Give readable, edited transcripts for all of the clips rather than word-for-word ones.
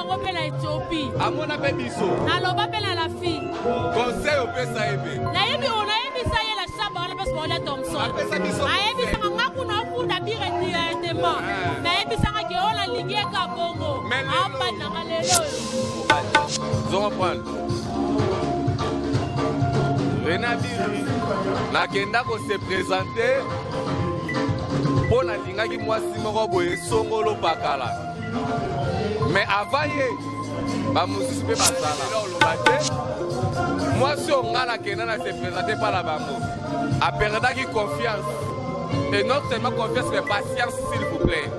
bango pe na Éthiopie. Amona pe biso. Naloba pe na la fille. Conseil au pesa ebe. Nayebi sa ye la chamba wala parce qu'on est Thompson. Apesa biso. Nayebi sa nga kuna funda bire directement. Nayebi sa nga ke ona ligue ka bongo. Amba na ngalelo. Zon prendre. Renabiri nakenda ko se présenter pour la linga qui moi simoko boye songolo pakala. Mais avant ye ba mususu pe basala lo bate. Moi si on a la kenda na se présenter par la bambo. A perdre qui confiance. Et non seulement confiance mais patience s'il vous plaît.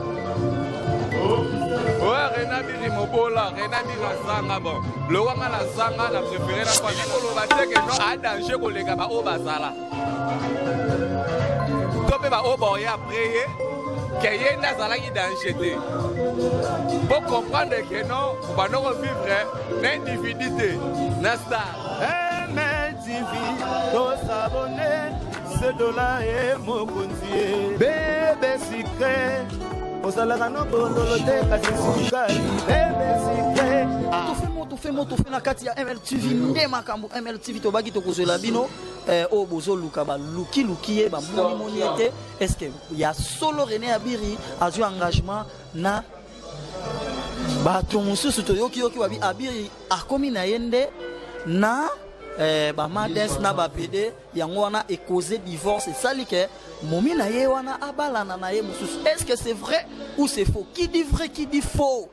Ouais, Renabiri Mobola, Renabiri Zanga bon. Le wanga la Zanga la préférée la fois. On va dire que non a danger ko les gars ba o basala. Topé ba o boya après que yenda zala qui danger. Pour comprendre que non, on va non vivre l'individualité. Nasta. MLTV, nos abonnés, ce dollar est mon contier. Bébé secret. Tofemo na kati ya MLTV nde makambo MLTV tobaki tokozela bino o bozo luka ba luki ye ba moni ete est-ce que ya solo René Abiri azwi engagement na bato mosusu toyoki babi Abiri akomi na yende na ba madens na ba PD yango wana e causer divorce et sali ke momi na ye wana abalana na ye mosusu. Est-ce que c'est vrai ou c'est faux? Qui dit vrai, qui dit faux?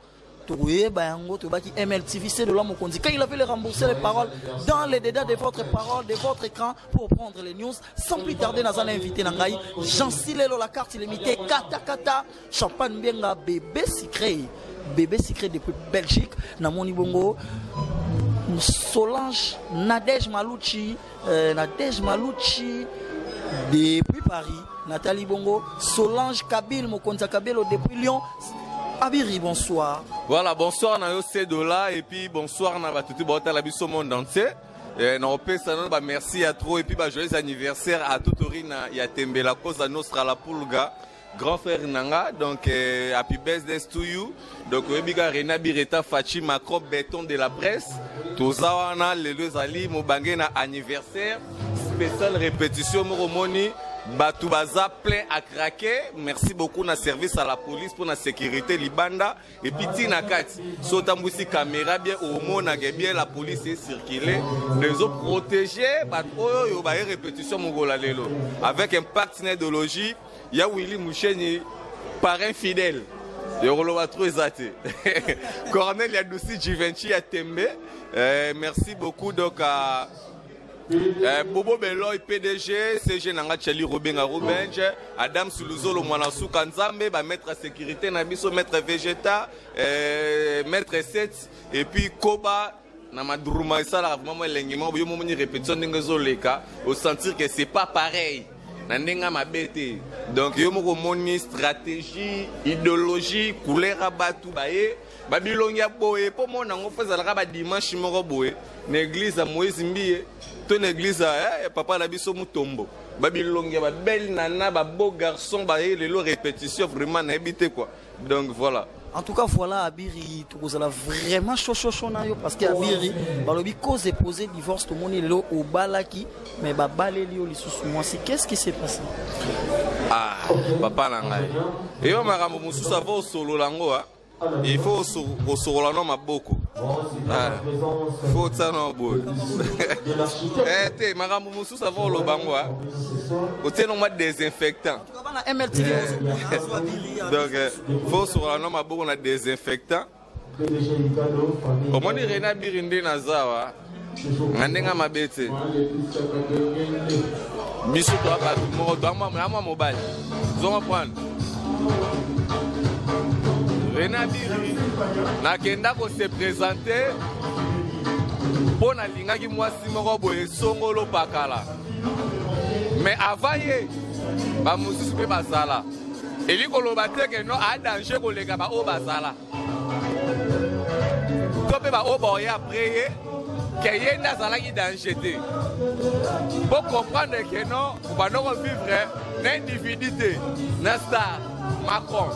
MLTV, c'est de l'homme Mokonzi. Quand il a fait rembourser les paroles dans les détails de votre parole, de votre écran pour prendre les news, sans plus tarder, nous allons inviter Nangaï, Jean Silelo, la carte illimitée, Kata, Champagne Benga, bébé secret depuis Belgique, Namoni Bongo, Solange, Nadège Malouchi, depuis Paris, Nathalie Bongo, Solange Kabil, Mokonza Kabelo depuis Lyon. Abiri, bonsoir. Voilà, bonsoir, na yo Sedola et puis bonsoir na batutu bota la biso monde entier. Na opesa na ba merci à trop et puis ba joyeux anniversaire à tout orina ya tembe la cause à nostra la pulga. Grand frère Nanga, donc happy birthday to you. Donc Webiga Rena Bireta Fachi Macro béton de la presse. Tozawana les deux ali mobange na anniversaire spécial répétition moromoni. Batoubaza plein à craquer. Merci beaucoup na service à la police pour la sécurité libanda et puis Tinakati. Sotambusi caméra bien au monde bien la police est circulée. Les autres protégés yo ba répétition mongola lelo avec un partenaire de logis. Il y a Willy Moucheni parrain fidèle. Yorolo va trop exaté. Cornel Yadoussi Givenchy à Tembe. Merci beaucoup donc à Bobo Beloy PDG, CG Nanga Chali Robenga Rubenje, Adam Suluzolo Mwanasu Kanzambe, maître à sécurité Nabiso, maître Végéta, maître 7 et puis Koba Namadrouma et ça là vraiment l'engagement au moment de répétition d'engazoleka au sentir que c'est pas pareil. Nandenga mabete. Donc yo moko moni stratégie, idéologie, couleur abatu baye. Babilongia boye po mona ngofeza la ba dimanche moko boye. L'église à Moïse Mbiye, ton église à papa la biso mutombo. Babilongia ba belle nana ba beau garçon ba les répétitions vraiment n'habité quoi. Donc voilà. En tout cas, voilà, Abiri, tu as vraiment chaud parce que Abiri, balobi cause et posé divorce, tout le monde est là au balaki, mais balé li oli sous moi. C'est qu'est-ce qui s'est passé? Ah, papa nangai. Et on m'a ramené mon sous au solo lango. Il faut au solo lango ma beaucoup. Faut ça non beau. Eh, t'es m'a ramené mon sous au lo bango. Au tien on m'a désinfectant. Donc, faut sur la norme à beaucoup on a désinfectant. Au moins il Rena Birinde Nazawa. Nandenga mabete. Biso toi pas mo doit moi mobile. Zoma prendre. Rena Biri nakenda ko se présenter pour na linga ki mwasi moko boye songolo pakala. Mais avant ye ba mususu pe basala. Eli koloba te que non a danger ko lega ba o basala. To pe ba o boye après que ye na zala ki danger te. Pour comprendre que non, on va non vivre l'individualité, na star Macron.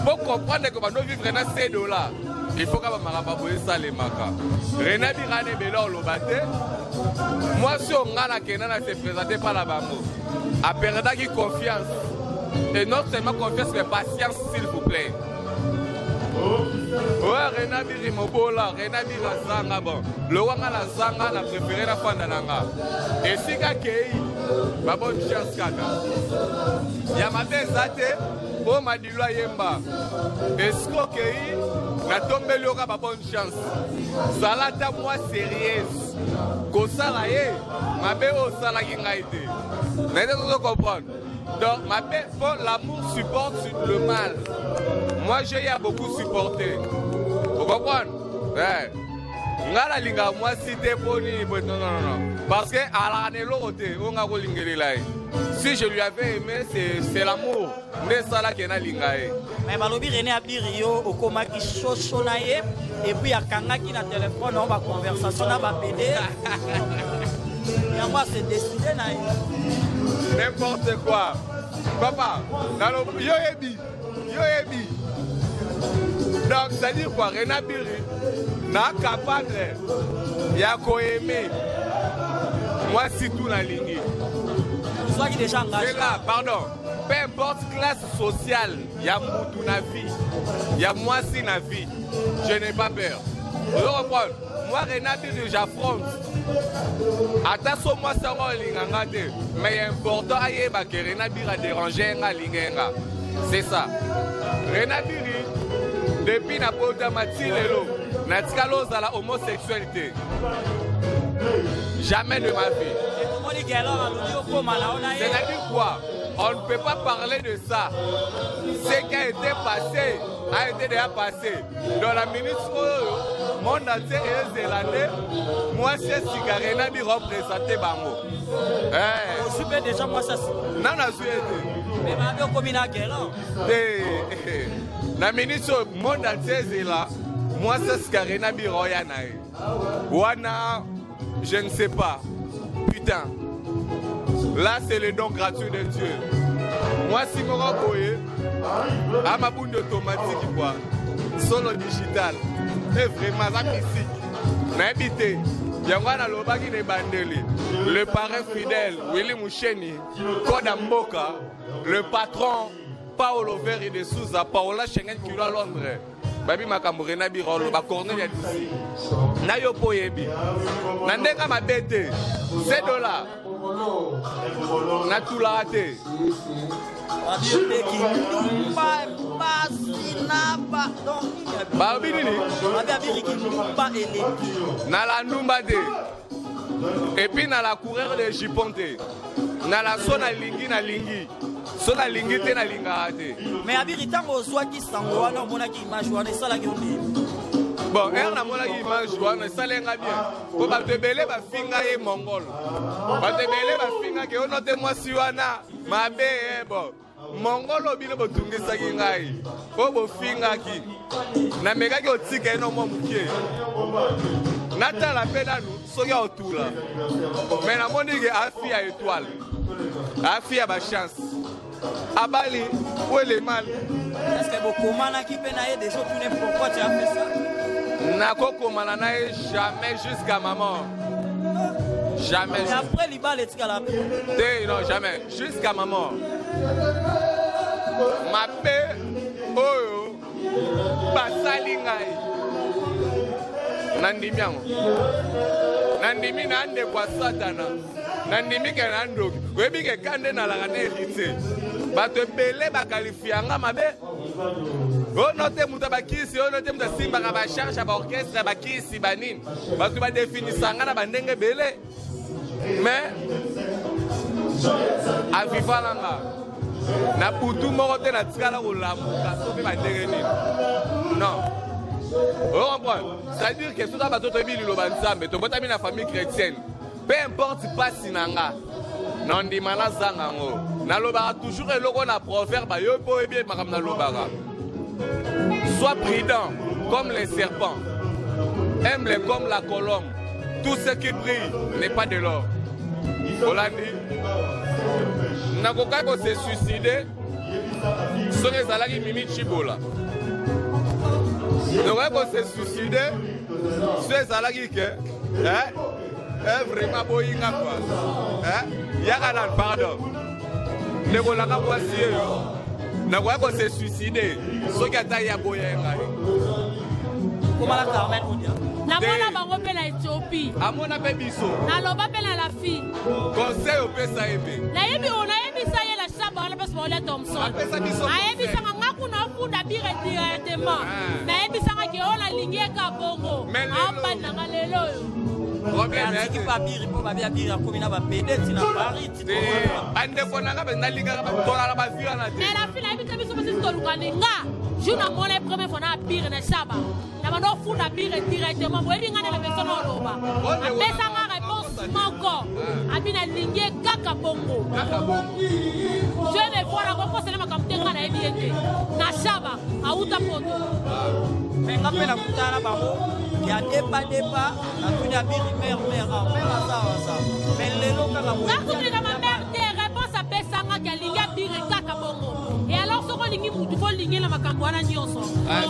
Pour comprendre que on va non vivre na ces dollars. il faut que Marababoué ça les maka. René Birane Belo Lobate. Moi, si on a la Kenan s'est présenté par la Bambo, a perdu confiance. Et non seulement confiance, mais patience, s'il vous plaît. Ouais, René Biri Mobola, René Biri Zanga, bon. Le Wanga la Zanga, la préférée la Fandananga. Et si Kakei, ma bonne chance, Kata. Yamate Zate, oh Madilwa Yemba. Est-ce que na tombé le ma bonne chance? Salata moi sérieuse. Kosala ye, ma bé au sala kingaïté. N'êtes-vous comprendre? Donc, ma bé, l'amour supporte le mal. Moi, j'ai beaucoup supporté. Vous comprenez? Ouais. Ngala linga moi cité boni non. Parce que à l'année l'autre on a volingé là. Si je lui avais aimé c'est l'amour. Mais ça là qui est na lingaé. Mais balobi René Abirio au koma ki chochonaye et puis à kanga qui na téléphone on va conversation na ba PD. Et moi c'est décidé na. N'importe quoi. Papa, yo ebi. Donc ça dit quoi René Abirio n'a capable ya ko aimer moi si tout la ligne soit qui déjà engagé là pardon peu importe classe sociale ya mutu na vie ya moi si na vie je n'ai pas peur vous comprenez moi René Abirio j'affronte attention moi ça va linganga te mais important ayeba que René Abirio a dérangé nga lingenga c'est ça René Abirio depuis na pota matilelo na tikalo za la homosexualité jamais de ma vie. C'est-à-dire quoi? On ne peut pas parler de ça. Ce qui a été passé a été déjà passé. Dans la ministre monde entier et zélandais, moi c'est René Abirio représenté Bango. Je suis déjà moi ça. Non, je suis été. Mais ma vie comme une guerre. La ministre monde entier zélandais. Moi, c'est ce que René Abirio a naé. Wana, je ne sais pas. Putain. Là, c'est le don gratuit de Dieu. Moi, si je me à ma boule automatique, quoi. Solo digital. C'est vraiment ça physique. N'habitez. Yangwana Lobaki de Bandeli. Le parrain fidèle, Willy Moucheni. Koda Mboka. Le patron, Paolo Verri de Souza. Paola Schengen qui doit Londres. Babi makambo René Abirio ba corner ya d'ici na yo poyebi na ndeka mabete $7 na tula te babi nini na la ndumba te et puis na la coureur de Jiponte na la sona lingi na lingi sona lingi te na linga te mais Abirio tango soit qui sango wana mona ki image wana sala ki ndi bon na mona ki image wana sala nga bien ko ba tebele ba finga ye mongol ba tebele ba finga ke ono te mwasi wana mabe bon mongolo bino botungisa ki ngai ko bo finga ki na meka ki otika eno mo mukie nata la pena nu soki otula mais na moni ke afi ya étoile afi ya ba chance Abali, où est le mal? Est-ce que beaucoup de qui peuvent déjà tourner pourquoi tu as fait ça? Nako Komananae jamais jusqu'à ma mort. Jamais. Et après, il va aller à non, jamais. Jusqu'à ma mort. Ma paix, oh, Basalingaï. Nandimiango. Nandimi nande kwa satana. Nandimi ke nandoki. Webi ke kande na la gane hérité. Bato belé ba qualifianga mabe. Oh note muta bakisi, oh note muta simba ka ba charge ba orchestre bakisi banine. Bato ba définissanga na bandenge belé. Mais a vivalanga. Na putu moko te na tikala ko lamuka so be bandenge nini. Non. Oh comprends. C'est-à-dire que tout ça bato to bi lo banzambe, to bota mi na famille chrétienne. Peu importe pas sinanga. Non di mana zangango. Na lobara toujours eloko na proverbe yo po bien makam na lobara. Sois prudent comme les serpents. Humble comme la colombe. Tout ce qui brille n'est pas de l'or. Olandi. Nakoka ko se suicider. Soki ezalaki Mimi Chibola. Donc on s'est suicidé. C'est ça là qui est. Vraiment boyinga quoi. Yaka pardon. Ne ko la ka voici. Na ko s'est suicidé. So ki ata ya boyinga. Comment la Carmen Odia? Namona bango pe na Ethiopie. Amona pe biso. Na loba pe na la fille. Conseil au pesa ebe. Na yebi sa ye la chamba na pesa Ole Thompson. Apesa biso. Na yebi sa nga kuna funda bire directement. Na yebi sa ke ona lingie ka bongo. Amba na lelo yo. Problème est que Babiri pour Babiri a commis na ba PD tina Paris tina. Ande kona ka na linga ka tola la ba vira na te. Mais la fille na yebi biso pesi to lukaninga. Juna mona première fois na bire na chamba. Na ba no funda bire directement. Bo yebi nga na beso na loba. Apesa nga réponse manko. Abina lingie kaka bongo. Kaka bongo. Je vais voir la réponse na makamtenga na yebi ete. Na chamba auta poto. Mais quand on a coupé bango, il y a débat na tuni abiri mère ça. Mais les locaux quand vous dites ma mère des réponses à pesanga qui a linga bire kaka bongo. Et alors ce qu'on lingi mutu faut lingi la makambo wana nyonso.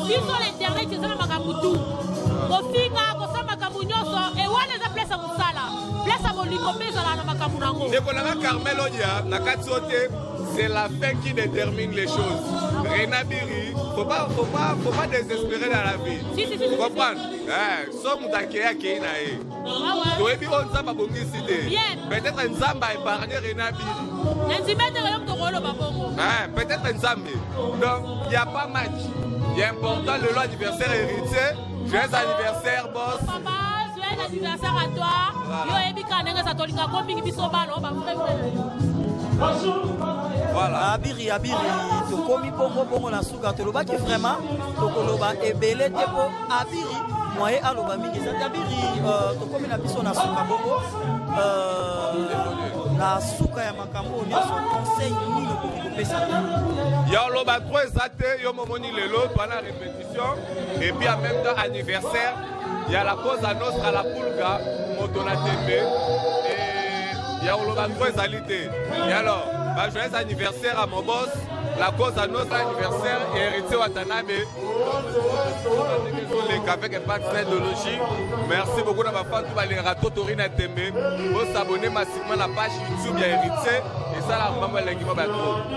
Biso l'internet c'est ça makambo tout. Ko finga ko sa makambo nyonso e wana za place musala. Place à bolingo pesa la makambo nango. Et qu'on a Carmel Odia na katsote. C'est la fin qui détermine les choses. Renabiri, faut pas désespérer dans la vie. Si. Vous comprenez? Somme d'akeya keinae. Tu es bien on zamba bongi cité. Peut-être un zamba épargné Renabiri. Peut-être un zamba. Donc il n'y a pas match. Il est important le lot anniversaire héritier. Joyeux anniversaire boss. Papa, joyeux anniversaire à toi. Yo ebi kanenga sa tolinga kombingi biso balo ba voilà. Abiri, to komi bongo na suka to loba ki vraiment to koloba ebele te po abiri moye aloba mingi za abiri to komi na biso na suka bongo na suka ya makambo nyonso conseil ni le ko pesa. Ya loba trop exaté yo momoni lelo to na répétition et puis en même temps anniversaire, il y a la cause à notre à la pulga motona tembe. Il y a le exalité. Et alors, joyeux anniversaire à mon boss, la cause à notre anniversaire et héritier Watanabe. Les cafés qui partent d'idéologie. Merci beaucoup à ma femme qui va les râteaux Torina Tembe. Vous s'abonner massivement à la page YouTube héritier. Et ça, la maman l'a dit.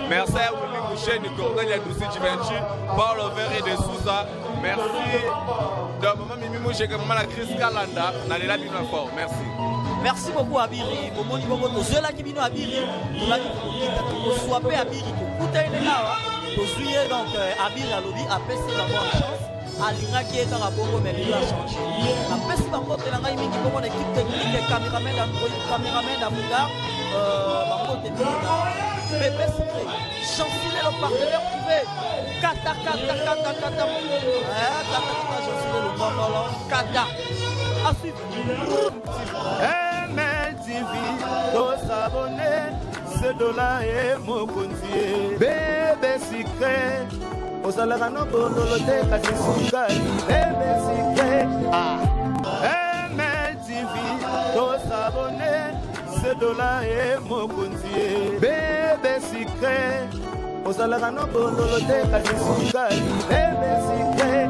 Merci à Willy Mouché, Nicolas Yadoussi Givenchy, Paul Over et de Souza. Merci. Donc, maman Mimi Mouché, maman la Chris Kalanda. N'allez la bien fort. Merci. Merci beaucoup Abiri. Bomoni bongo to zela ki bino Abiri. To la ki to swapé Abiri to kuta ile lawa. To suye donc Abiri alobi apesi la bonne chance. Alinga ki eta la bongo mais il a changé. Apesi ba kote na ngai mingi bongo na équipe technique cameraman Amuda ba kote bina. Bébé secret. Chancelier le partenaire privé. Kata. Kata chancelier le bongo Kata. À suivre. MLTV, dos abonnés, ce dollar est mon contier. Bébé secret, au salaire non bololoté, kasi soukali. Bébé secret, MLTV, dos abonnés, ce dollar est mon contier. Bébé secret, au salaire non bololoté, kasi soukali. Bébé secret,